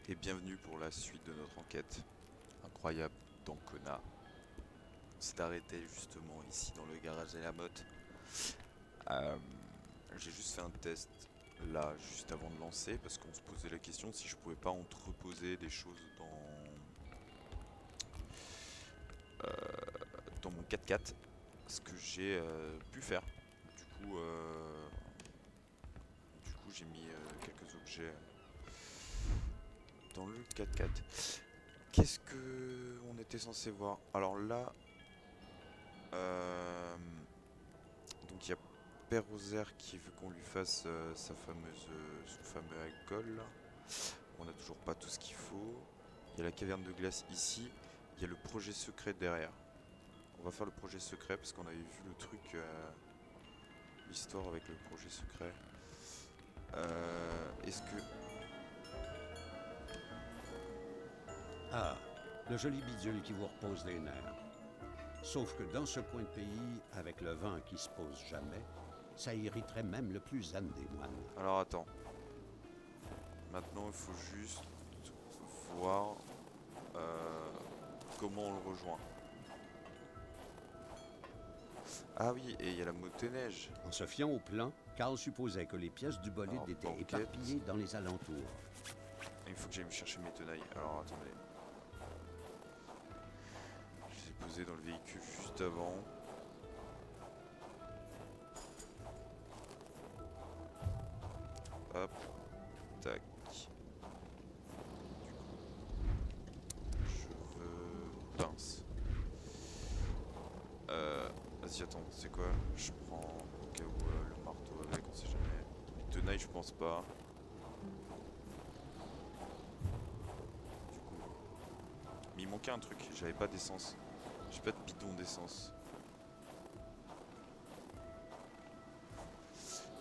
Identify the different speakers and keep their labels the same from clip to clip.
Speaker 1: Et bienvenue pour la suite de notre enquête incroyable d'Ancona. On s'est arrêté justement ici dans le garage de la motte. Euh, J'ai juste fait un test là juste avant de lancer parce qu'on se posait la question si je pouvais pas entreposer des choses dans mon 4x4, ce que j'ai pu faire. Du coup, euh, du coup j'ai mis quelques objets dans le 4x4. Qu'est-ce que on était censé voir? Alors là, euh, donc il y a Père Rosaire qui veut qu'on lui fasse son fameux alcool. Là. On n'a toujours pas tout ce qu'il faut. Il y a la caverne de glace ici. Il y a le projet secret derrière. On va faire le projet secret parce qu'on avait vu le truc, l'histoire avec le projet secret. Est-ce que...
Speaker 2: Ah, le joli bidule qui vous repose les nerfs. Sauf que dans ce coin de pays, avec le vent qui se pose jamais, ça irriterait même le plus zen des moines.
Speaker 1: Alors attends. Maintenant il faut juste voir comment on le rejoint. Ah oui, et il y a la motoneige.
Speaker 2: En se fiant au plan, Karl supposait que les pièces du bolide
Speaker 1: Alors,
Speaker 2: étaient
Speaker 1: banquette.
Speaker 2: éparpillées dans les alentours.
Speaker 1: Il faut que j'aille me chercher mes tenailles. Alors attendez. Je les ai posées dans le véhicule juste avant. Hop. Tac. Je veux... Pince. Vas-y, attends, c'est quoi? Je prends au cas où le marteau avec, on sait jamais. Les tenailles, je pense pas. Du coup. Mais il manquait un truc, j'avais pas d'essence. J'ai pas de bidon d'essence.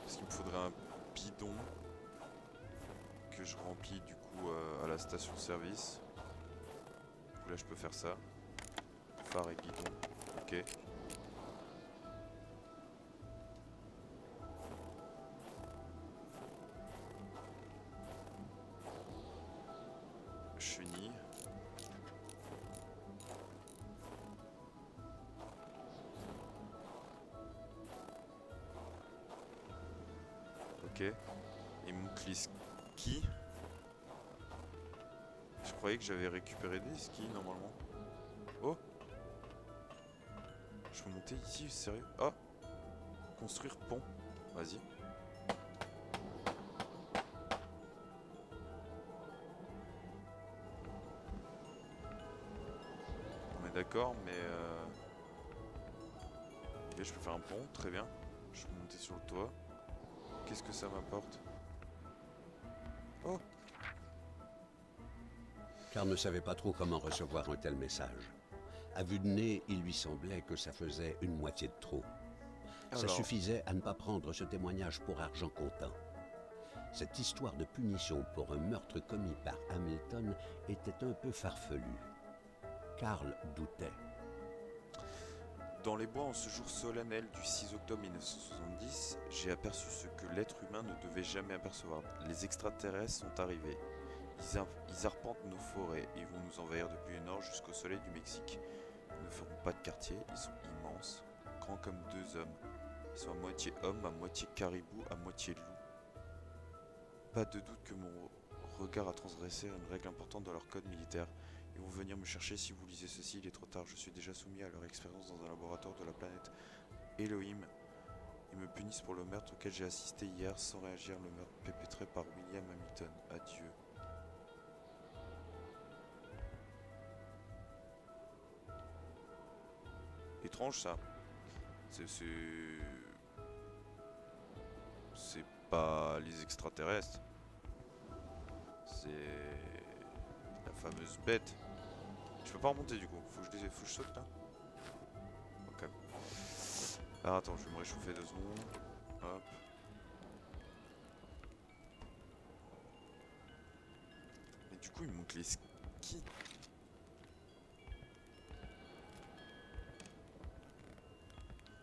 Speaker 1: Parce qu'il me faudrait un bidon que je remplis du coup à la station-service. Du coup là je peux faire ça. Phare et bidon. Ok. Chenille. Ok. Il me manque les skis. Je croyais que j'avais récupéré des skis normalement. Oh! Je peux monter ici, sérieux? Oh! Construire pont. Vas-y. On est d'accord, mais ok, je peux faire un pont, très bien. Je peux monter sur le toit. Qu'est-ce que ça m'apporte? Oh!
Speaker 2: Karl ne savait pas trop comment recevoir un tel message. À vue de nez, il lui semblait que ça faisait une moitié de trop. Ça
Speaker 1: Alors,
Speaker 2: suffisait à ne pas prendre ce témoignage pour argent comptant. Cette histoire de punition pour un meurtre commis par Hamilton était un peu farfelue. Karl doutait.
Speaker 1: dans les bois en ce jour solennel du 6 octobre 1970, j'ai aperçu ce que l'être humain ne devait jamais apercevoir. Les extraterrestres sont arrivés. Ils arpentent nos forêts et vont nous envahir depuis le nord jusqu'au soleil du Mexique. Ils ne feront pas de quartier, ils sont immenses, grands comme deux hommes. Ils sont à moitié hommes, à moitié caribou, à moitié loup. Pas de doute que mon regard a transgressé une règle importante dans leur code militaire. Ils vont venir me chercher si vous lisez ceci, il est trop tard. Je suis déjà soumis à leur expérience dans un laboratoire de la planète Elohim. Ils me punissent pour le meurtre auquel j'ai assisté hier sans réagir, le meurtre perpétré par William Hamilton. Adieu. Étrange ça. C'est... C'est pas les extraterrestres. C'est la fameuse bête. Je peux pas remonter du coup. Faut que je saute là. Ok. Alors attends, je vais me réchauffer 2 secondes. Hop. Et du coup, il me manque les skis.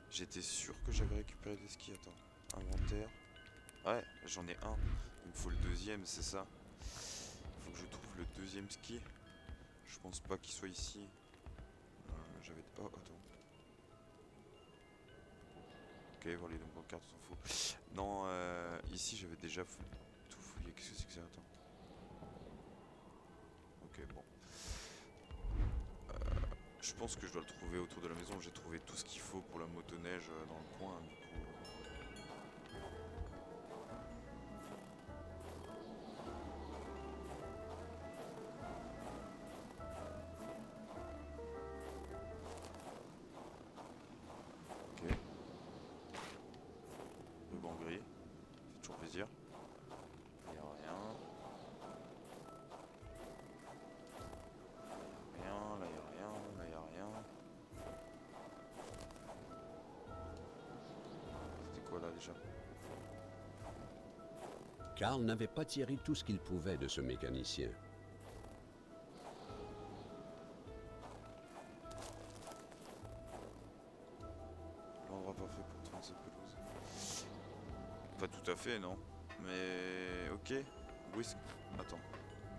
Speaker 1: J'étais sûr que j'avais récupéré des skis. Attends. Inventaire. Ouais, j'en ai un. Il me faut le deuxième, c'est ça. Faut que je trouve le deuxième ski. Je pense pas qu'il soit ici. J'avais... Oh, attends. Ok, voir les noms de cartes, on s'en fout. Non, ici j'avais déjà tout fouillé. Qu'est-ce que c'est que ça? Attends. Ok, bon. Je pense que je dois le trouver autour de la maison. J'ai trouvé tout ce qu'il faut pour la motoneige dans le coin. Du coup. Ok. Ruban gris. Ça fait toujours plaisir. Il n'y a rien. Rien. Là, il n'y a rien. Là, il n'y a rien. C'était quoi là déjà?
Speaker 2: Karl n'avait pas tiré tout ce qu'il pouvait de ce mécanicien.
Speaker 1: L'endroit parfait pour traîner sa pelouse. Pas tout à fait, non. Mais ok. Où est-ce que... Attends.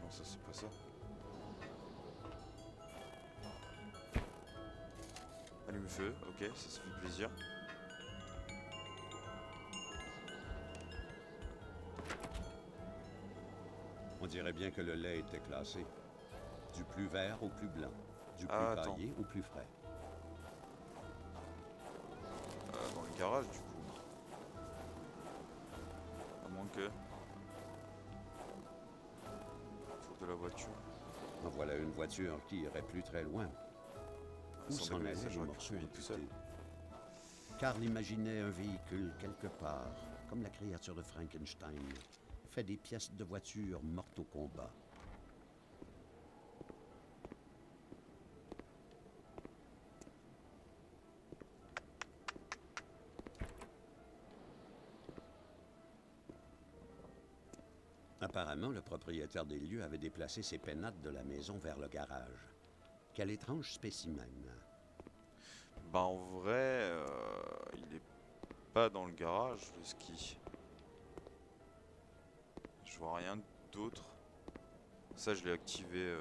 Speaker 1: Non, ça c'est pas ça. Allume-feu, ok, ça fait plaisir.
Speaker 2: On dirait bien que le lait était classé. Du plus vert au plus blanc. Du plus paillé au plus frais.
Speaker 1: Dans le garage du coup. À moins que... Autour de la voiture.
Speaker 2: En voilà une voiture qui irait plus très loin. Où s'en allaient les morceaux amputés? Karl imaginait un véhicule quelque part, comme la créature de Frankenstein, fait des pièces de voitures mortes au combat. Apparemment, le propriétaire des lieux avait déplacé ses pénates de la maison vers le garage. Quel étrange spécimen.
Speaker 1: Bah en vrai, il est pas dans le garage le ski. Je vois rien d'autre. Ça je l'ai activé.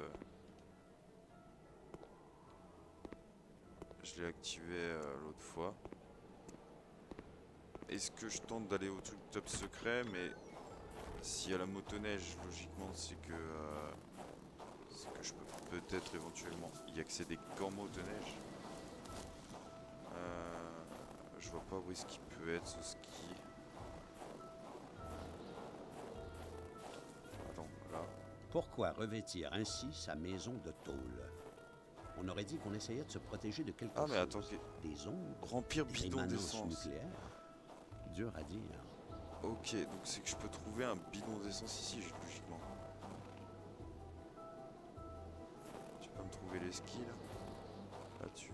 Speaker 1: Je l'ai activé l'autre fois. Est-ce que je tente d'aller au truc top secret? Mais s'il y a la motoneige, logiquement c'est que je peux peut-être éventuellement y accéder qu'en motoneige. Je vois pas où est-ce qu'il peut être ce ski. Attends, là.
Speaker 2: Pourquoi revêtir ainsi sa maison de tôle? On aurait dit qu'on essayait de se protéger de quelque chose.
Speaker 1: Ah mais attends,
Speaker 2: des ondes,
Speaker 1: remplir
Speaker 2: des
Speaker 1: bidon
Speaker 2: rémanences
Speaker 1: d'essence.
Speaker 2: nucléaires. Dur à dire.
Speaker 1: Ok, donc c'est que je peux trouver un bidon d'essence ici, logiquement. Tu peux me trouver les skis là? Là-dessus.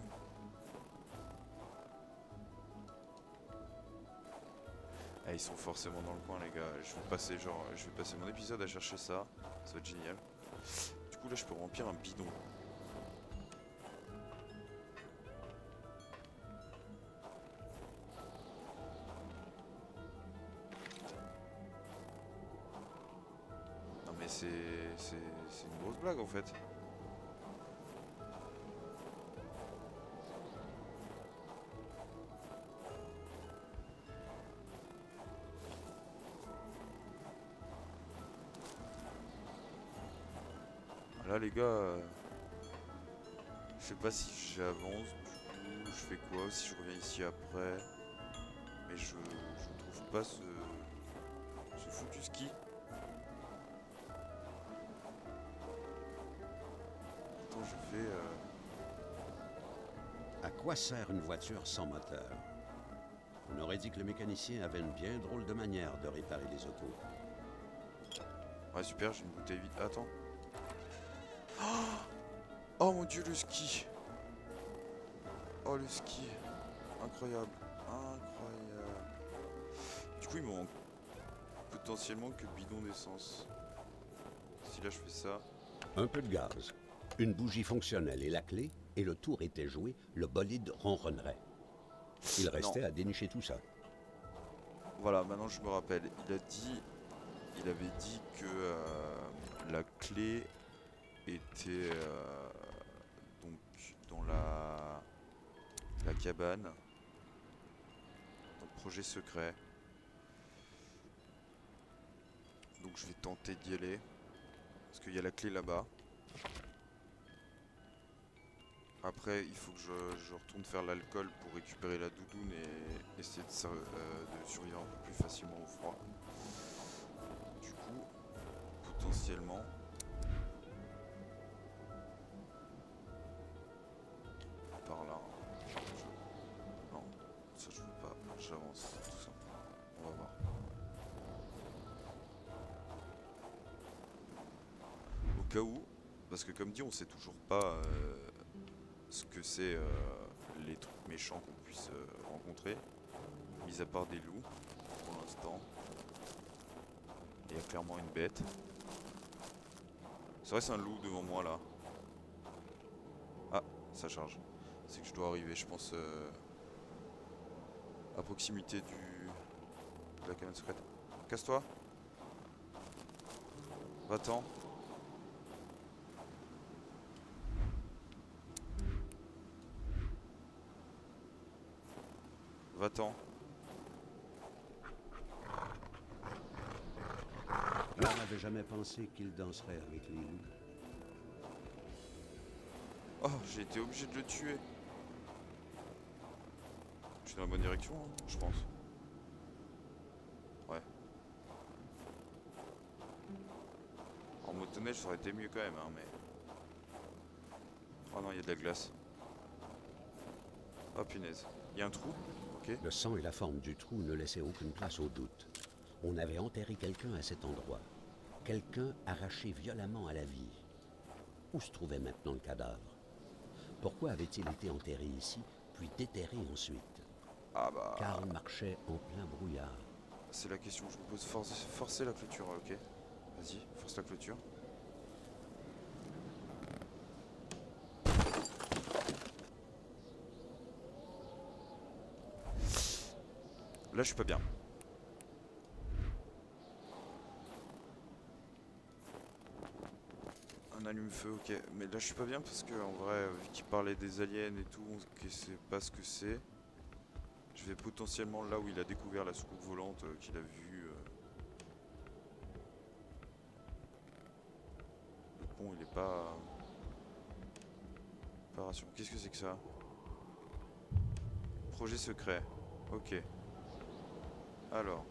Speaker 1: Ah, ils sont forcément dans le coin les gars. Je vais passer mon épisode à chercher ça. Ça va être génial. Du coup là je peux remplir un bidon. Non mais c'est une grosse blague en fait. Là les gars, je sais pas si j'avance, du coup je fais quoi, si je reviens ici après. Mais je trouve pas ce foutu ski. Attends, je fais...
Speaker 2: À quoi sert une voiture sans moteur? On aurait dit que le mécanicien avait une bien drôle de manière de réparer les autos.
Speaker 1: Ouais super, j'ai une bouteille vide. Attends. Oh mon dieu, le ski. Oh le ski. Incroyable. Incroyable. Du coup il me manque potentiellement que le bidon d'essence. Si là je fais ça.
Speaker 2: Un peu de gaz, une bougie fonctionnelle et la clé, et le tour était joué, le bolide ronronnerait. Il restait à dénicher tout ça.
Speaker 1: Voilà, maintenant je me rappelle. Il avait dit que la clé était donc dans la cabane, dans le projet secret. Donc je vais tenter d'y aller, parce qu'il y a la clé là-bas. Après, il faut que je retourne faire l'alcool pour récupérer la doudoune et essayer de survivre un peu plus facilement au froid. Du coup, potentiellement... Par là... Non, ça je veux pas, j'avance tout simplement. On va voir. Au cas où, parce que comme dit, on sait toujours pas ce que c'est les trucs méchants qu'on puisse rencontrer, mis à part des loups pour l'instant. Il y a clairement une bête. C'est vrai, c'est un loup devant moi là. Ah, ça charge. C'est que je dois arriver, je pense, à proximité de la cabane secrète. Casse-toi. Va-t'en. Va-t'en.
Speaker 2: Je n'avais jamais pensé qu'il danserait avec les loups.
Speaker 1: Oh, j'ai été obligé de le tuer. Je suis dans la bonne direction, hein, je pense. Ouais. En motoneige, ça aurait été mieux quand même, hein, mais... Oh non, il y a de la glace. Oh punaise. Il y a un trou. Ok.
Speaker 2: Le sang et la forme du trou ne laissaient aucune place au doute. On avait enterré quelqu'un à cet endroit. Quelqu'un arraché violemment à la vie. Où se trouvait maintenant le cadavre? Pourquoi avait-il été enterré ici, puis déterré ensuite?
Speaker 1: Ah bah...
Speaker 2: Karl marchait en plein brouillard.
Speaker 1: C'est la question que je me pose. Forcer la clôture, ok. Vas-y, force la clôture. Là, je suis pas bien. Un allume-feu, ok. Mais là, je suis pas bien parce que, en vrai, vu qu'il parlait des aliens et tout, on sait pas ce que c'est. Je vais potentiellement là où il a découvert la soucoupe volante qu'il a vue. Le pont, il est pas rassurant. Qu'est-ce que c'est que ça? Projet secret. Ok. Alors.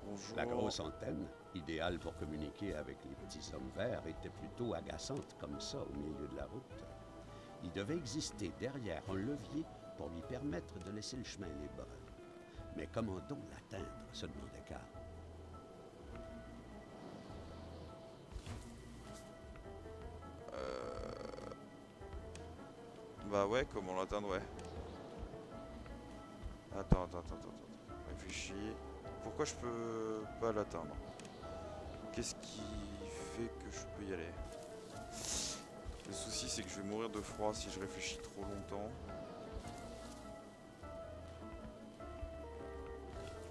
Speaker 1: Bonjour.
Speaker 2: La grosse antenne, idéale pour communiquer avec les petits hommes verts, était plutôt agaçante comme ça au milieu de la route. Il devait exister derrière un levier pour lui permettre de laisser le chemin libre. Mais comment donc l'atteindre, se demandait Karl.
Speaker 1: Bah ouais, comment l'atteindre, ouais. Attends. Réfléchis. Pourquoi je peux pas l'atteindre? Qu'est-ce qui fait que je peux y aller? Le souci, c'est que je vais mourir de froid si je réfléchis trop longtemps.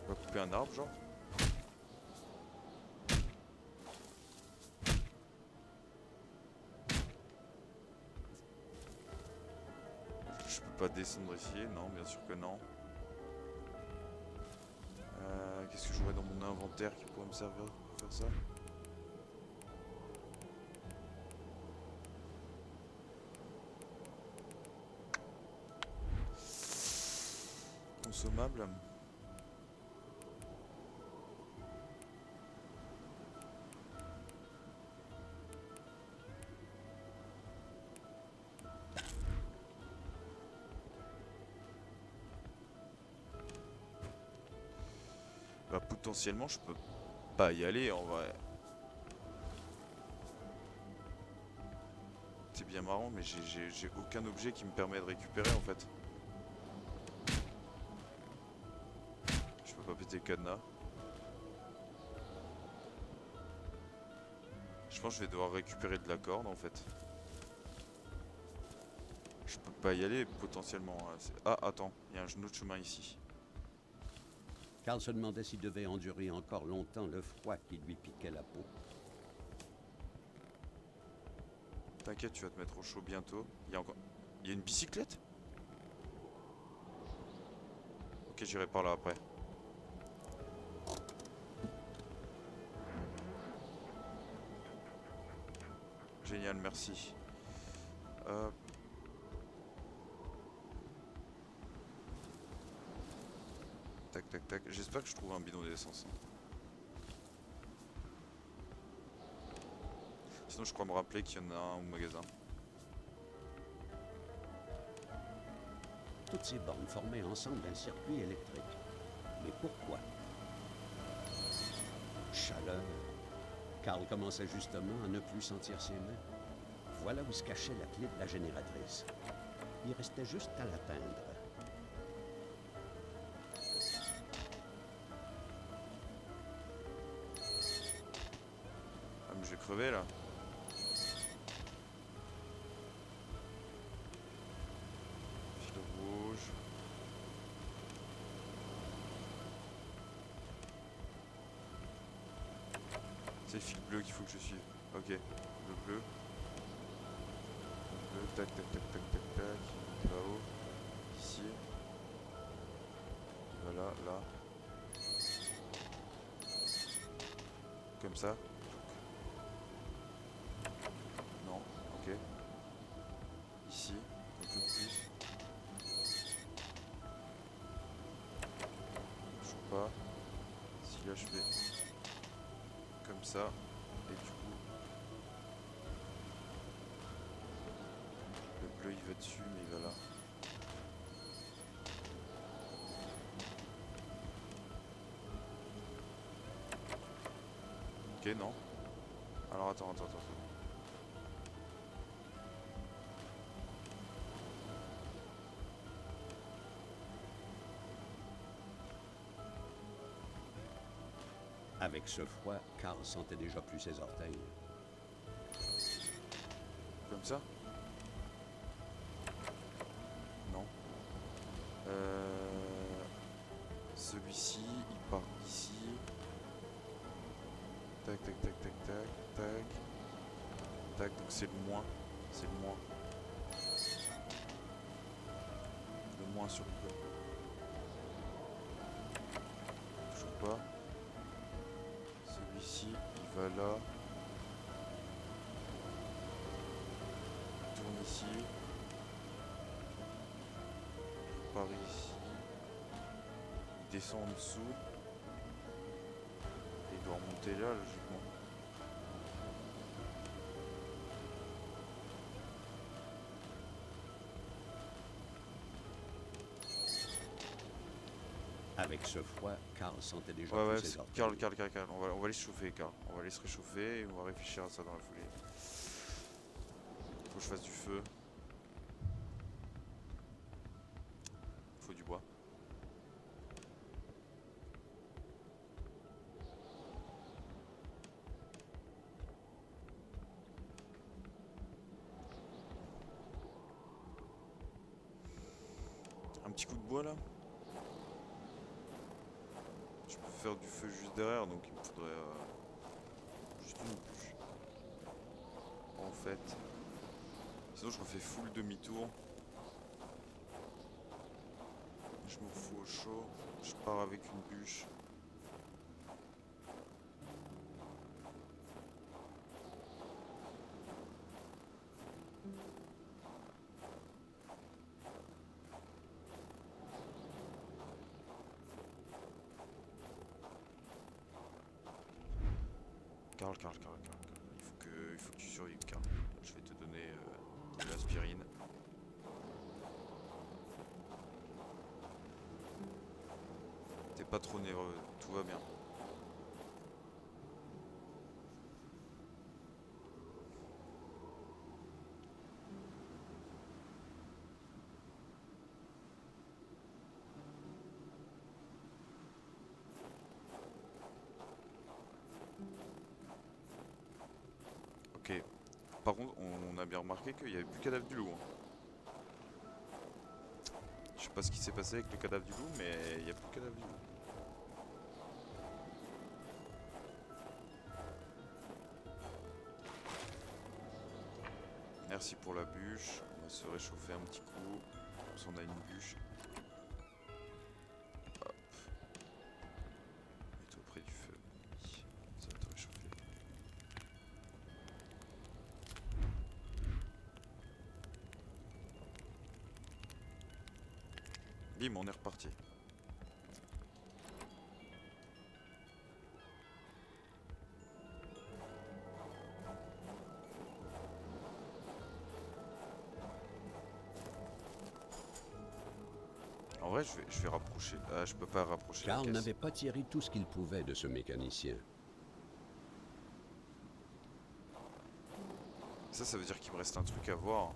Speaker 1: On va couper un arbre, genre. Je peux pas descendre ici, non, bien sûr que non. Qu'est-ce que j'aurais dans mon inventaire qui pourrait me servir pour faire ça? Consommable. Bah potentiellement je peux pas y aller en vrai. C'est bien marrant mais j'ai aucun objet qui me permet de récupérer en fait. Je peux pas péter le cadenas. Je pense que je vais devoir récupérer de la corde en fait. Je peux pas y aller potentiellement. Ah attends, il y a un autre chemin ici.
Speaker 2: Karl se demandait s'il devait endurer encore longtemps le froid qui lui piquait la peau.
Speaker 1: T'inquiète, tu vas te mettre au chaud bientôt. Il y a encore... Il y a une bicyclette? Ok, j'irai par là après. Génial, merci. Hop. Tac, tac, tac. J'espère que je trouve un bidon d'essence. Sinon, je crois me rappeler qu'il y en a un au magasin.
Speaker 2: Toutes ces bornes formaient ensemble un circuit électrique. Mais pourquoi? Chaleur. Karl commençait justement à ne plus sentir ses mains. Voilà où se cachait la clé de la génératrice. Il restait juste à l'atteindre.
Speaker 1: Ah, mais je vais crever là. Fil rouge. C'est le fil bleu qu'il faut que je suive. Ok, le bleu. Le bleu, tac, tac, tac, tac, tac, tac. Là-haut. Ici. Voilà, là. Comme ça. Non, ok. Ici, un peu plus. Toujours pas. Si là je fais comme ça, et du coup, le bleu il va dessus, mais il va là. Ok, non. Alors attends.
Speaker 2: Avec ce froid, Karl sentait déjà plus ses orteils.
Speaker 1: Comme ça? Non. Celui-ci, il part ici. Tac, tac, tac, tac, tac, tac. Tac, donc c'est le moins. C'est le moins. Le moins sur le bleu. Toujours pas. Celui-ci, il va là. Il tourne ici. Il part ici. Il descend en dessous. Et il doit remonter là, logiquement.
Speaker 2: Avec ce froid, Karl sentait déjà
Speaker 1: Ouais,
Speaker 2: plus
Speaker 1: ouais,
Speaker 2: ses orteils.
Speaker 1: Karl. On va aller se chauffer, Karl. On va aller se réchauffer et on va réfléchir à ça dans la foulée. Faut que je fasse du feu. Faut du bois. Un petit coup de bois là. Je peux faire du feu juste derrière, donc il me faudrait juste une bûche. En fait. Sinon je refais full demi-tour. Je me fous au chaud. Je pars avec une bûche. Karl. Il faut que tu survives, Karl. Je vais te donner de l'aspirine. T'es pas trop nerveux, tout va bien. Ok. Par contre, on a bien remarqué qu'il n'y avait plus le cadavre du loup. Hein. Je sais pas ce qui s'est passé avec le cadavre du loup, mais il n'y a plus le cadavre du loup. Merci pour la bûche. On va se réchauffer un petit coup. Comme ça, on a une bûche. Hop. Mets-toi près du feu. Ça va te réchauffer. Bim, on est reparti. En vrai, je vais rapprocher. Ah, je peux pas rapprocher la
Speaker 2: Karl
Speaker 1: caisse.
Speaker 2: n'avait pas tiré tout ce qu'il pouvait de ce mécanicien.
Speaker 1: Ça veut dire qu'il me reste un truc à voir.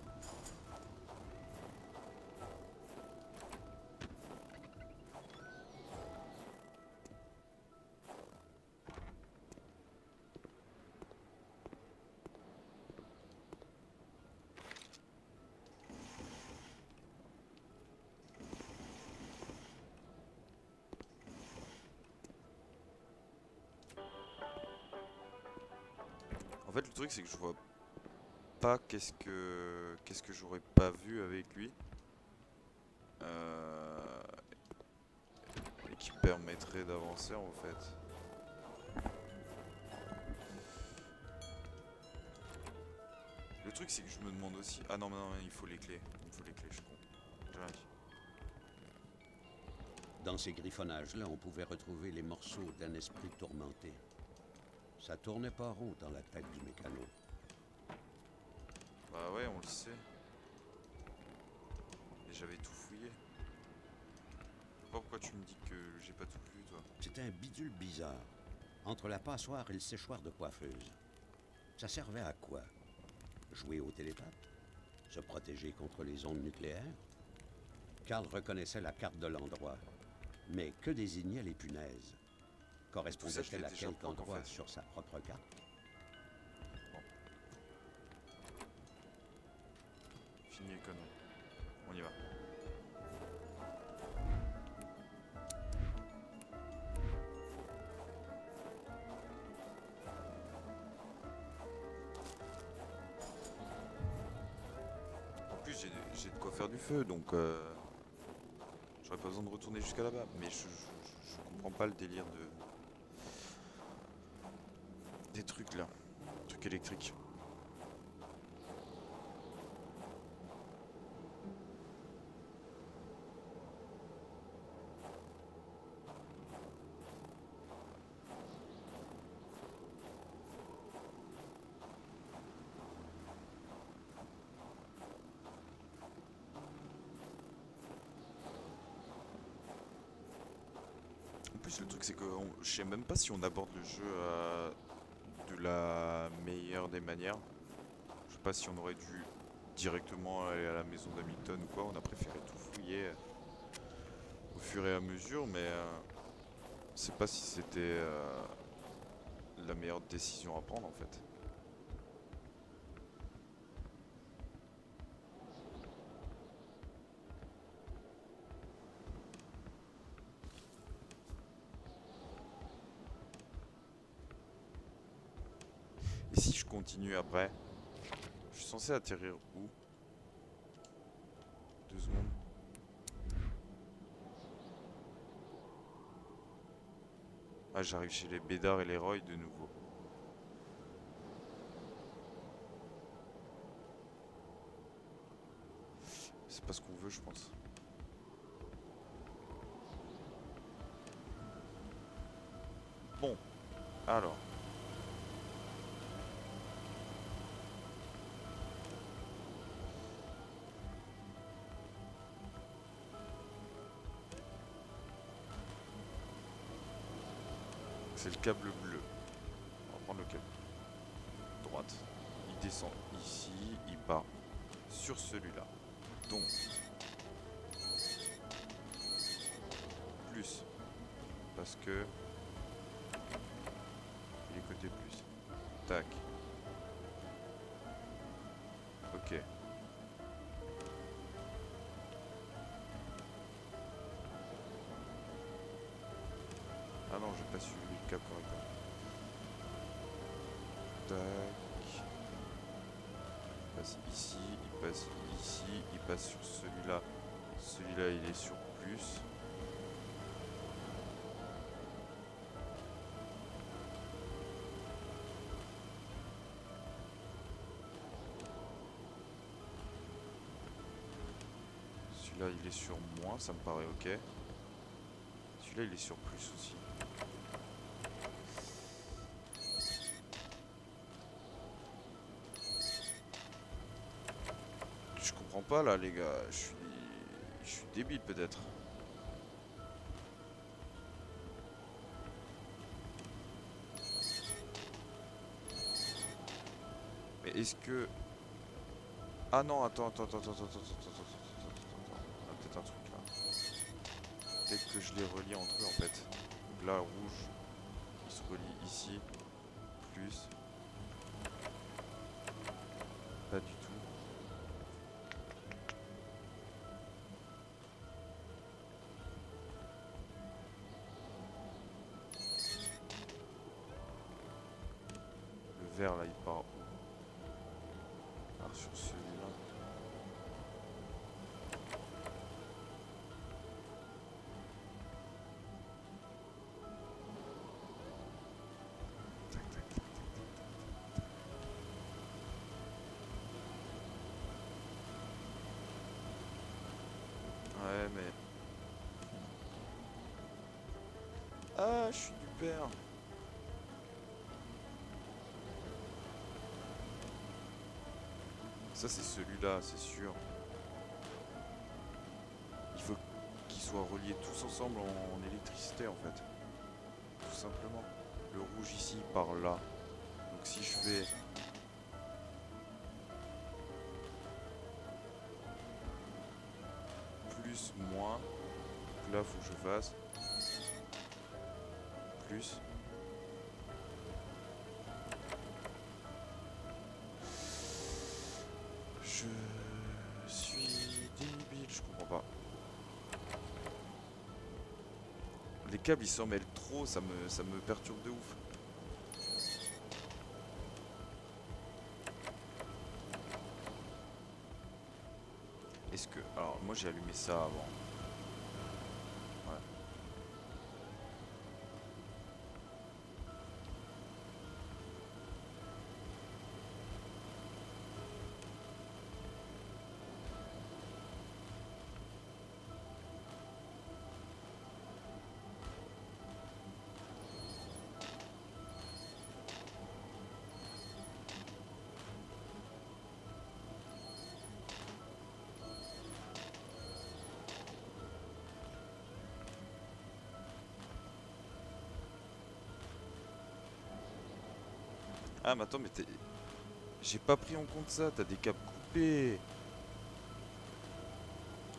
Speaker 1: En fait, le truc, c'est que je vois pas qu'est-ce que j'aurais pas vu avec lui. Et qui permettrait d'avancer en fait. Le truc c'est que je me demande aussi... Ah non, mais non, il faut les clés. Il me faut les clés, je suis con. J'ai rien dit.
Speaker 2: Dans ces griffonnages-là, on pouvait retrouver les morceaux d'un esprit tourmenté. Ça tournait pas rond dans la tête du mécano.
Speaker 1: Bah ouais, on le sait. Et j'avais tout fouillé. Je sais pas pourquoi tu me dis que j'ai pas tout vu, toi.
Speaker 2: C'était un bidule bizarre, entre la passoire et le séchoir de coiffeuse. Ça servait à quoi? Jouer au télépathe? Se protéger contre les ondes nucléaires? Karl reconnaissait la carte de l'endroit, mais que désignaient les punaises? Correspondait-elle à quelque endroit sur sa propre carte?
Speaker 1: Bon. Fini les conneries. On y va. En plus, j'ai de quoi faire du feu, donc j'aurais pas besoin de retourner jusqu'à là-bas. Mais je comprends pas le délire des trucs là, trucs électriques. En plus, le truc c'est que je sais même pas si on aborde le jeu de la meilleure des manières. Je sais pas si on aurait dû directement aller à la maison d'Hamilton ou quoi. On a préféré tout fouiller au fur et à mesure, mais je sais pas si c'était la meilleure décision à prendre en fait. Et si je continue après, je suis censé atterrir où? 2 secondes. Ah, j'arrive chez les Bédard et les Roy de nouveau. C'est pas ce qu'on veut, je pense. Bon, alors. C'est le câble bleu. On va prendre le câble. Droite. Il descend ici, il part sur celui-là. Donc, plus. Parce que il est côté plus. Tac. Ok. Ah non, j'ai pas suivi le cap correctement. Tac. passe ici, il passe ici, il passe sur celui-là. Celui-là, il est sur plus. Celui-là, il est sur moins, ça me paraît ok. Celui-là, il est sur plus aussi. Je comprends pas là, les gars. Je suis débile peut-être. Mais est-ce que... Ah non, attends. On a peut-être un truc là. Peut-être que je les relie entre eux en fait. Donc là, rouge, il se relie ici. Plus. Pas du tout. Le vert là, il part où? Alors sur celui-là. Tac, tac, tac. Ouais, mais... Ah, je suis du père. Ça, c'est celui-là, c'est sûr. Il faut qu'ils soient reliés tous ensemble en électricité, en fait. Tout simplement. Le rouge ici, par là. Donc si je fais... plus, moins... Donc là, faut que je fasse... plus... Je suis débile, je comprends pas. Les câbles ils s'en mêlent trop, ça me perturbe de ouf. Est-ce que... Alors moi j'ai allumé ça avant. Ouais. Ah mais attends mais j'ai pas pris en compte ça, t'as des câbles coupés.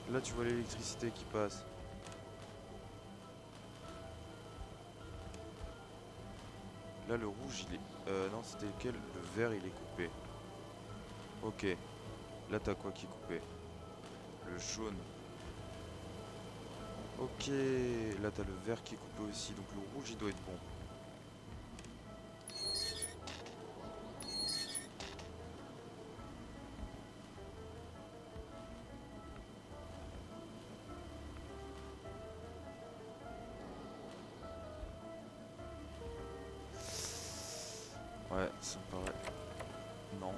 Speaker 1: Là tu vois l'électricité qui passe. Là le rouge il est... non c'était lequel? Le vert il est coupé. Ok. Là t'as quoi qui est coupé? Le jaune. Ok. Là t'as le vert qui est coupé aussi. Donc le rouge il doit être bon. Ouais, ça me paraît... Non.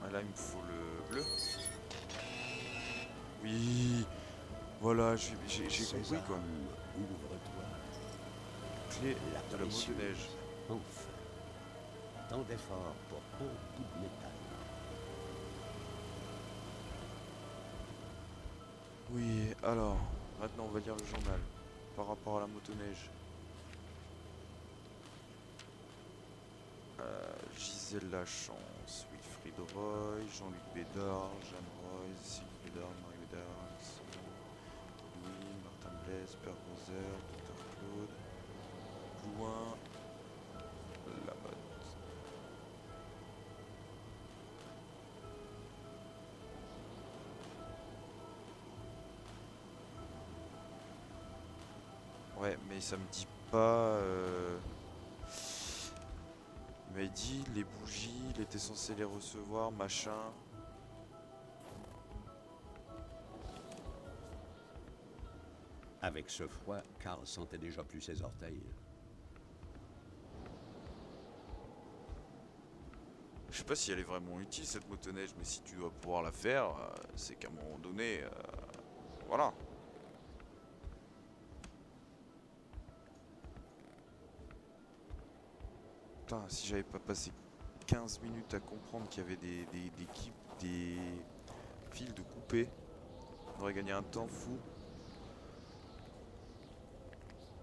Speaker 1: Ah, là il me faut le bleu. Oui. Voilà, j'ai compris quoi.
Speaker 2: Ouvre-toi.
Speaker 1: Clé
Speaker 2: La
Speaker 1: de la motoneige.
Speaker 2: Enfin. Tant d'efforts pour un bout de métal.
Speaker 1: Oui, alors, maintenant on va lire le journal par rapport à la motoneige. Gisèle Lachance, Wilfried Roy, Jean-Luc Bédard, Jeanne Roy, Sylvie Bédard, Marie Bédard, Alexandre, Louis, Martin Blaise, Père Roser, Dr Claude, Blouin, Lamotte. Ouais, mais ça me dit pas... Il m'avait dit les bougies, il était censé les recevoir, machin.
Speaker 2: Avec ce froid, Karl sentait déjà plus ses orteils.
Speaker 1: Je sais pas si elle est vraiment utile cette motoneige, mais si tu dois pouvoir la faire, c'est qu'à un moment donné, voilà. Putain, si j'avais pas passé 15 minutes à comprendre qu'il y avait des fils de coupé, on aurait gagné un temps fou.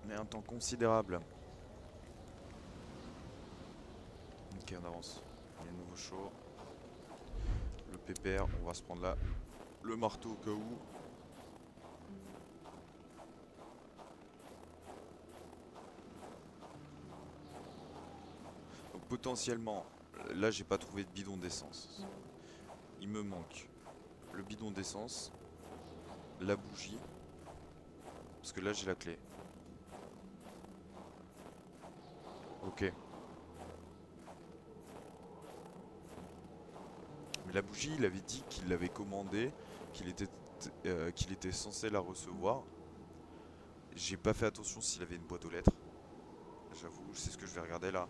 Speaker 1: Mais un temps considérable. Ok, on avance. Il y a le nouveau chaud. Le pépère, on va se prendre là. Le marteau au cas où. Donc potentiellement, là j'ai pas trouvé de bidon d'essence. Il me manque le bidon d'essence, la bougie, parce que là j'ai la clé. Ok. Mais la bougie, il avait dit qu'il l'avait commandée, qu'il était censé la recevoir. J'ai pas fait attention s'il avait une boîte aux lettres. J'avoue, c'est ce que je vais regarder là.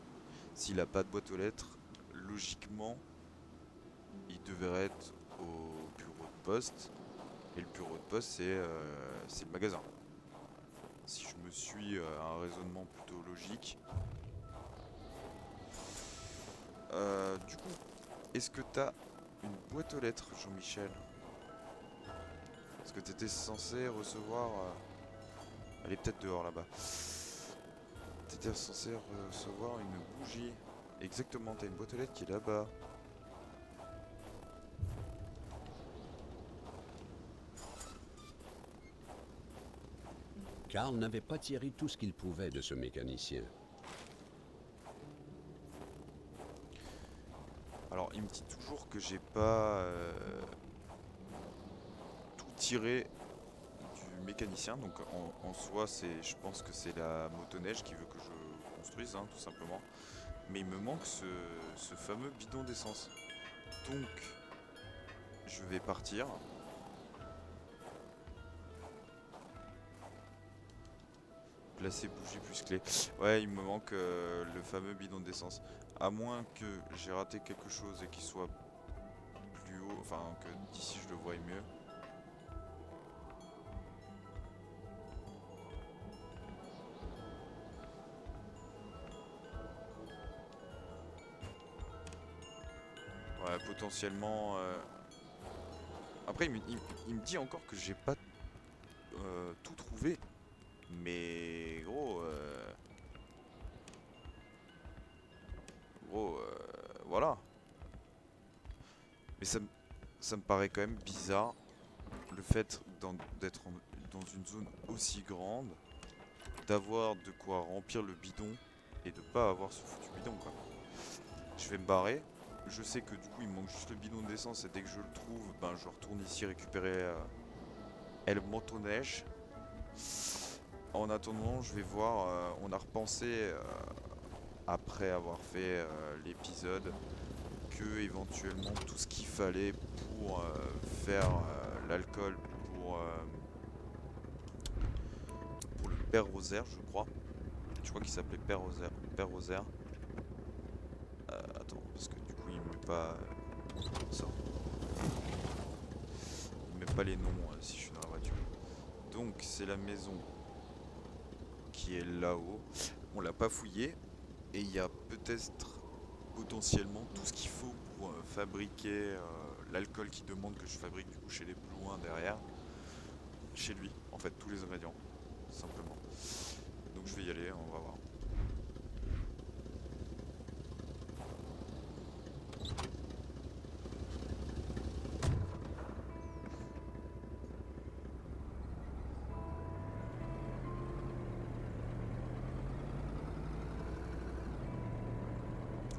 Speaker 1: S'il a pas de boîte aux lettres, logiquement, il devrait être au bureau de poste. Et le bureau de poste, c'est le magasin. Si je me suis un raisonnement plutôt logique. Du coup, est-ce que t'as une boîte aux lettres, Jean-Michel? Est-ce que t'étais censé recevoir... Elle est peut-être dehors là-bas. T'étais censé recevoir une bougie. Exactement, t'as une boîte aux lettres qui est là-bas.
Speaker 2: Karl n'avait pas tiré tout ce qu'il pouvait de ce mécanicien.
Speaker 1: Alors, il me dit toujours que j'ai pas tout tiré du mécanicien. Donc, en soi, je pense que c'est la motoneige qui veut que je construise, hein, tout simplement. Mais il me manque ce fameux bidon d'essence. Donc, je vais partir. Placer bougie plus clé. Ouais, il me manque le fameux bidon d'essence. À moins que j'ai raté quelque chose et qu'il soit plus haut, enfin que d'ici je le voie mieux. Ouais, potentiellement. Après, il me dit encore que j'ai pas tout trouvé. Mais gros, voilà. Mais ça me paraît quand même bizarre le fait d'être dans une zone aussi grande, d'avoir de quoi remplir le bidon et de pas avoir ce foutu bidon quoi. Je vais me barrer. Je sais que du coup il me manque juste le bidon d'essence et dès que je le trouve, ben je retourne ici récupérer El Motoneige. En attendant, je vais voir, on a repensé après avoir fait l'épisode que éventuellement tout ce qu'il fallait pour faire l'alcool pour le père Rosaire, je crois. Je crois qu'il s'appelait père Rosaire. Père Rosaire. Attends, parce que du coup il met pas ça. Il met pas les noms si je suis dans la voiture. Donc c'est la maison qui est là-haut. On l'a pas fouillé et il y a peut-être potentiellement tout ce qu'il faut pour fabriquer l'alcool qu'il demande que je fabrique du coup chez les Blouins derrière. Chez lui, en fait, tous les ingrédients, simplement. Donc je vais y aller, on va voir.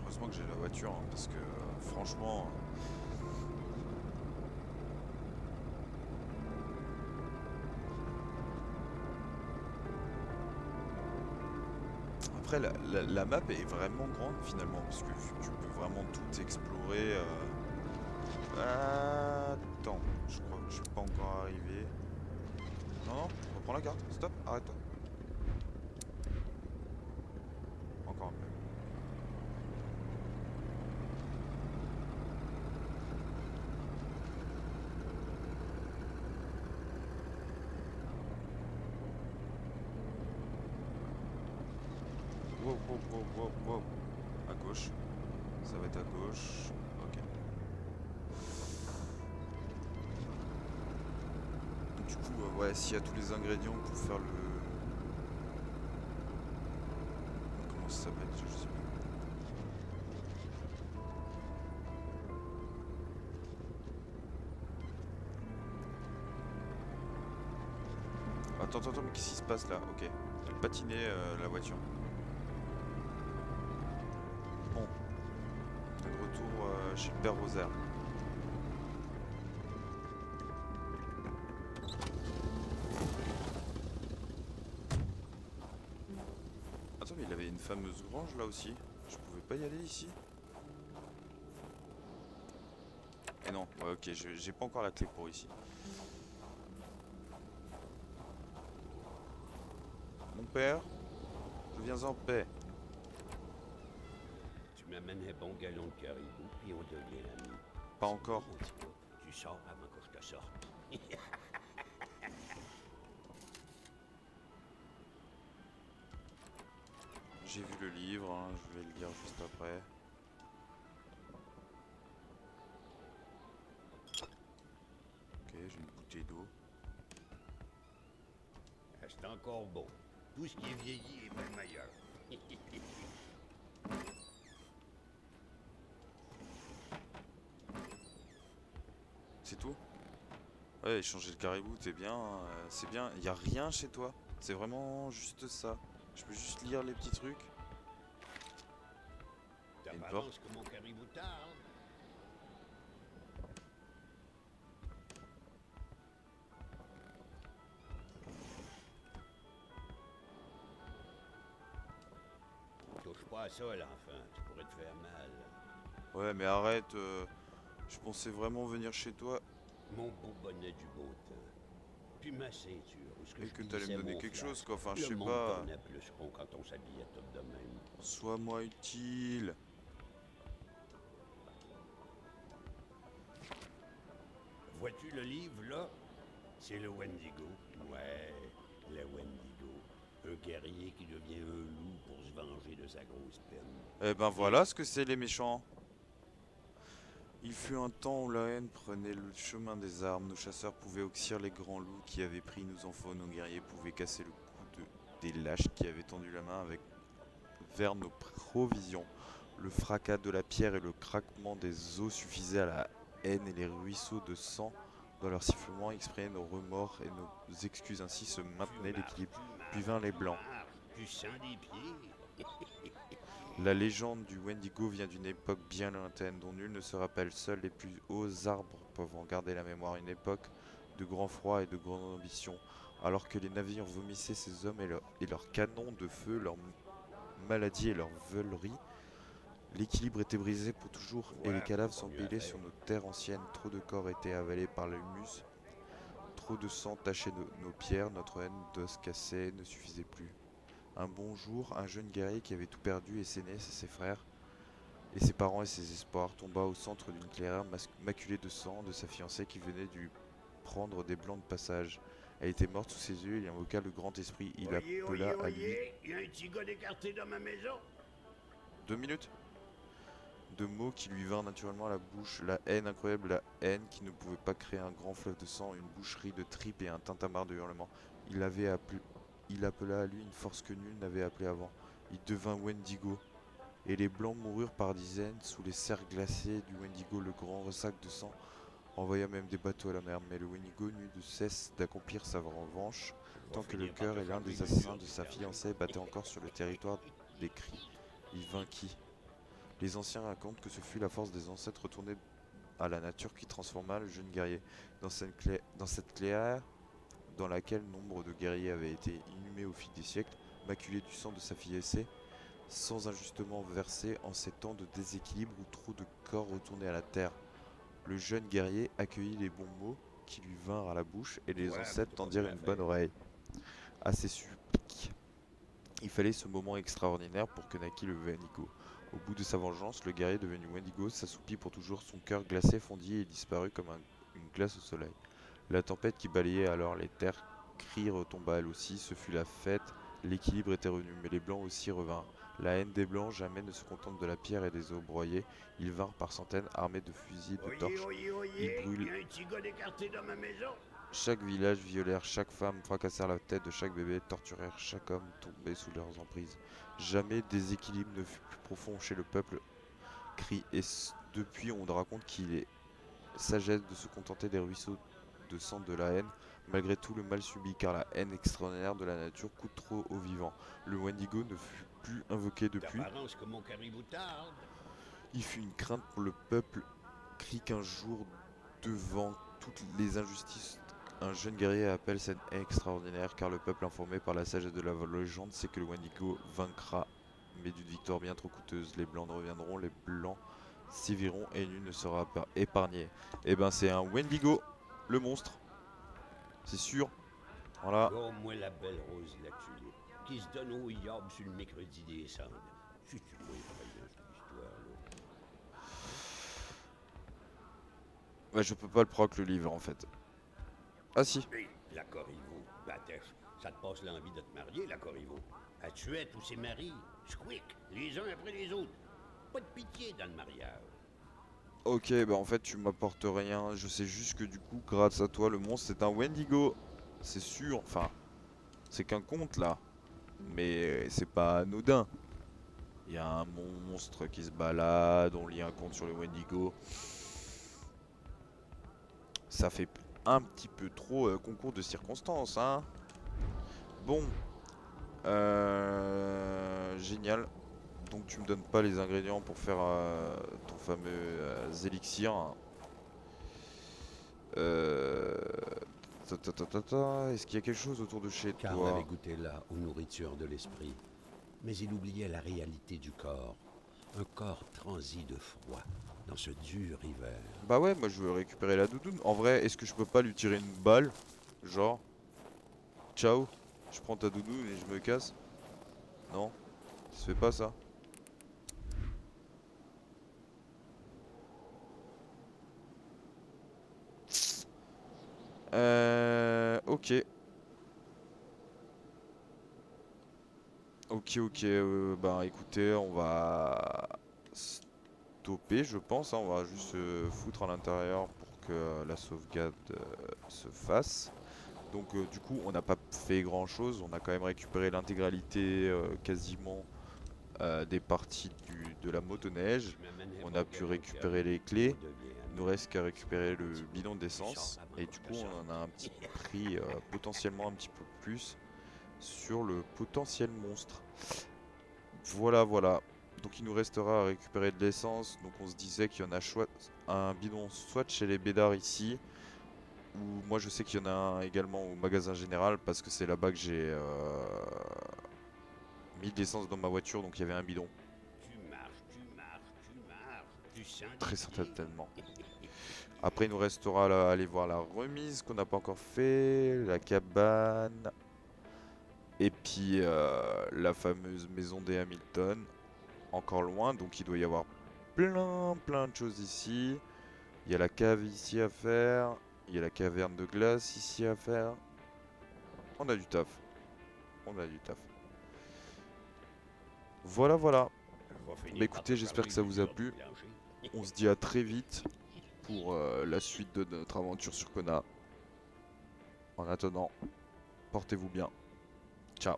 Speaker 1: Heureusement que j'ai la voiture, hein, parce que franchement... Après, la map est vraiment grande finalement, parce que tu peux vraiment tout explorer. Attends, je crois que je suis pas encore arrivé. Non, non, reprends la carte, stop, arrête-toi. Encore un peu. Wow, wow, wow, wow, wow. À gauche. Ça va être à gauche. Ok. Du coup, ouais, s'il y a tous les ingrédients pour faire le... Comment ça s'appelle? Je sais plus. Attends, attends, attends, mais qu'est-ce qui se passe là? Ok. Elle patinait la voiture. Bon. On est de retour chez le père Rosaire. Attends, mais il avait une fameuse grange là aussi. Je pouvais pas y aller ici? Et non, ouais, ok, j'ai pas encore la clé pour ici. Mon père, je viens en paix.
Speaker 2: Tu m'amènes un bon galon de caribou, puis on devient amis.
Speaker 1: Pas encore.
Speaker 2: Tu sors avant que je te sorte.
Speaker 1: J'ai vu le livre, hein, je vais le lire juste après. Ok, j'ai une bouteille d'eau.
Speaker 2: C'est encore beau. Tout ce qui est vieilli est bien meilleur.
Speaker 1: C'est tout? Ouais, échanger le caribou, t'es bien, c'est bien. Y a rien chez toi. C'est vraiment juste ça. Je peux juste lire les petits trucs.
Speaker 2: T'apparences comme mon caribou tard. Touche pas à ça, l'enfant. Tu pourrais te faire mal.
Speaker 1: Ouais, mais arrête. Je pensais vraiment venir chez toi
Speaker 2: Mon beau bonnet du beau temps. Puis ma ceinture. Où est-ce que
Speaker 1: et
Speaker 2: je
Speaker 1: que t'allais me
Speaker 2: glissais
Speaker 1: donner
Speaker 2: mon
Speaker 1: quelque
Speaker 2: flasque?
Speaker 1: chose, quoi. Enfin, je
Speaker 2: Le
Speaker 1: sais
Speaker 2: monde
Speaker 1: pas.
Speaker 2: tournait plus rond quand on s'habillait tout de même.
Speaker 1: Sois-moi utile.
Speaker 2: Vois-tu le livre, là? C'est le Wendigo. Ouais, le Wendigo. Un guerrier qui devient un loup pour se venger de sa grosse peine.
Speaker 1: Eh ben voilà ce que c'est les méchants. Il fut un temps où la haine prenait le chemin des armes. Nos chasseurs pouvaient oxyre les grands loups qui avaient pris nos enfants. Nos guerriers pouvaient casser le cou des lâches qui avaient tendu la main vers nos provisions. Le fracas de la pierre et le craquement des os suffisaient à la haine et les ruisseaux de sang dans leur sifflement exprimaient nos remords et nos excuses. Ainsi se maintenait l'équilibre. Puis vinrent les blancs.
Speaker 2: Tu sens des pieds.
Speaker 1: La légende du Wendigo vient d'une époque bien lointaine dont nul ne se rappelle. Seuls les plus hauts arbres peuvent en garder la mémoire. Une époque de grand froid et de grande ambition. Alors que les navires vomissaient ces hommes et leurs canons de feu, leurs maladies et leurs veuleries, l'équilibre était brisé pour toujours et les cadavres s'empilaient sur nos terres anciennes. Trop de corps étaient avalés par l'humus. Trop de sang tachait nos pierres. Notre haine d'os cassés ne suffisait plus. Un bon jour, un jeune guerrier qui avait tout perdu et ses aînés, ses frères, et ses parents et ses espoirs, tomba au centre d'une clairière maculée de sang de sa fiancée qui venait de lui prendre des blancs de passage. Elle était morte sous ses yeux, il invoqua le grand esprit, il appela à lui...
Speaker 2: Il y a un petit gars d'écarté dans ma maison.
Speaker 1: 2 minutes. De mots qui lui vinrent naturellement à la bouche, la haine incroyable, la haine qui ne pouvait pas créer un grand fleuve de sang, une boucherie de tripes et un tintamarre de hurlements. Il appela à lui une force que nul n'avait appelée avant. Il devint Wendigo. Et les blancs moururent par dizaines sous les serres glacées du Wendigo. Le grand ressac de sang envoya même des bateaux à la mer. Mais le Wendigo n'eut de cesse d'accomplir sa revanche tant que le cœur et l'un des assassins de sa fiancée battaient encore sur le territoire des cris. Il vainquit. Les anciens racontent que ce fut la force des ancêtres retournés à la nature qui transforma le jeune guerrier. Dans cette clairière, dans laquelle nombre de guerriers avaient été inhumés au fil des siècles, maculés du sang de sa fiancée, sans injustement versé en ces temps de déséquilibre ou trop de corps retournés à la terre. Le jeune guerrier accueillit les bons mots qui lui vinrent à la bouche et les
Speaker 3: Ouais, mais
Speaker 1: ancêtres
Speaker 3: t'as pas
Speaker 1: tendirent
Speaker 3: mieux à
Speaker 1: une bonne
Speaker 3: faire.
Speaker 1: oreille à ses suppliques. Il fallait ce moment extraordinaire pour que naquit le Wendigo. Au bout de sa vengeance, le guerrier devenu Wendigo s'assoupit pour toujours, son cœur glacé fondit et disparut comme une glace au soleil. La tempête qui balayait alors les terres cris retomba elle aussi, ce fut la fête, l'équilibre était revenu, mais les blancs aussi revinrent. La haine des blancs jamais ne se contente de la pierre et des eaux broyées, ils vinrent par centaines armés de fusils, de
Speaker 3: Oyez,
Speaker 1: torches,
Speaker 3: oyez,
Speaker 1: ils
Speaker 3: oyez,
Speaker 1: brûlent
Speaker 3: y a un petit gars d'écarté dans ma maison.
Speaker 1: chaque village, violèrent chaque femme, fracassèrent la tête de chaque bébé, torturèrent chaque homme tombé sous leurs emprises. Jamais déséquilibre ne fut plus profond chez le peuple, crie, et depuis on raconte qu'il est sagesse de se contenter des ruisseaux de sang de la haine, malgré tout le mal subi, car la haine extraordinaire de la nature coûte trop aux vivants. Le Wendigo ne fut plus invoqué depuis,
Speaker 3: D'apparence comme mon caribou tarde.
Speaker 1: il fut une crainte pour le peuple, crie qu'un jour, devant toutes les injustices, un jeune guerrier appelle cette haine extraordinaire, car le peuple informé par la sagesse de la légende sait que le Wendigo vaincra, mais d'une victoire bien trop coûteuse. Les blancs reviendront, les blancs séviront et nul ne sera pas épargné. Et ben c'est un Wendigo, le monstre, c'est sûr. Voilà.
Speaker 3: Oh, moi, la belle rose la tulipe, qui se donne au yob sur le mercredi des cendres. C'est-tu loin effrayant, cette histoire-là?
Speaker 1: Bah, je peux pas le proc le livre en fait. Ah si.
Speaker 3: Hé, la Corriveau, Batèche, ça te passe l'envie de te marier, la Corriveau. Elle tuait tous ses maris, squick, les uns après les autres. Pas de pitié dans le mariage.
Speaker 1: Ok, bah en fait tu m'apportes rien. Je sais juste que du coup, grâce à toi, le monstre c'est un Wendigo. C'est sûr. Enfin, c'est qu'un conte là. Mais c'est pas anodin. Il y a un monstre qui se balade, on lit un conte sur le Wendigo. Ça fait un petit peu trop concours de circonstances, hein. Bon. Génial. Donc tu me donnes pas les ingrédients pour faire ton fameux élixir. Euh... Est-ce qu'il y a quelque chose autour de chez
Speaker 2: Karl avait
Speaker 1: toi?
Speaker 2: goûté là aux nourritures de l'esprit, mais il oubliait la réalité du corps. Un corps transi de froid dans ce dur hiver.
Speaker 1: Bah ouais, moi je veux récupérer la doudoune. En vrai, est-ce que je peux pas lui tirer une balle? Genre, ciao, je prends ta doudoune et je me casse? Non, ça se fait pas ça. Ok. Ok, bah écoutez, on va stopper, je pense, hein. On va juste se foutre à l'intérieur pour que la sauvegarde se fasse. Donc du coup, on n'a pas fait grand chose, on a quand même récupéré l'intégralité quasiment des parties de la motoneige.
Speaker 3: Je m'amenais
Speaker 1: On
Speaker 3: mon
Speaker 1: a pu
Speaker 3: gâteau
Speaker 1: récupérer
Speaker 3: carré,
Speaker 1: les clés.
Speaker 3: on devient
Speaker 1: Il
Speaker 3: ami.
Speaker 1: nous reste qu'à récupérer le
Speaker 3: Petit
Speaker 1: bidon
Speaker 3: bout,
Speaker 1: d'essence.
Speaker 3: sors avant
Speaker 1: Et
Speaker 3: qu'on
Speaker 1: du
Speaker 3: te
Speaker 1: coup,
Speaker 3: sorte.
Speaker 1: on en a un petit prix potentiellement un petit peu plus sur le potentiel monstre. Voilà, voilà. Donc il nous restera à récupérer de l'essence. Donc on se disait qu'il y en a un bidon soit chez les bédards ici, ou moi je sais qu'il y en a un également au magasin général parce que c'est là-bas que j'ai mis de l'essence dans ma voiture, donc il y avait un bidon.
Speaker 3: Tu marches, tu marches, tu marches. Tu sens
Speaker 1: Très
Speaker 3: des pieds.
Speaker 1: certainement. Après il nous restera là, aller voir la remise qu'on n'a pas encore fait, la cabane, et puis la fameuse maison des Hamilton, encore loin, donc il doit y avoir plein de choses ici. Il y a la cave ici à faire, il y a la caverne de glace ici à faire. On a du taf, on a du taf. Voilà, voilà.
Speaker 3: Je vais
Speaker 1: Bah
Speaker 3: finir par te
Speaker 1: écoutez, j'espère
Speaker 3: parler
Speaker 1: que ça
Speaker 3: du
Speaker 1: vous a
Speaker 3: dur du
Speaker 1: plu.
Speaker 3: plancher.
Speaker 1: On se dit à très vite pour la suite de notre aventure sur Kona. En attendant, portez-vous bien. Ciao.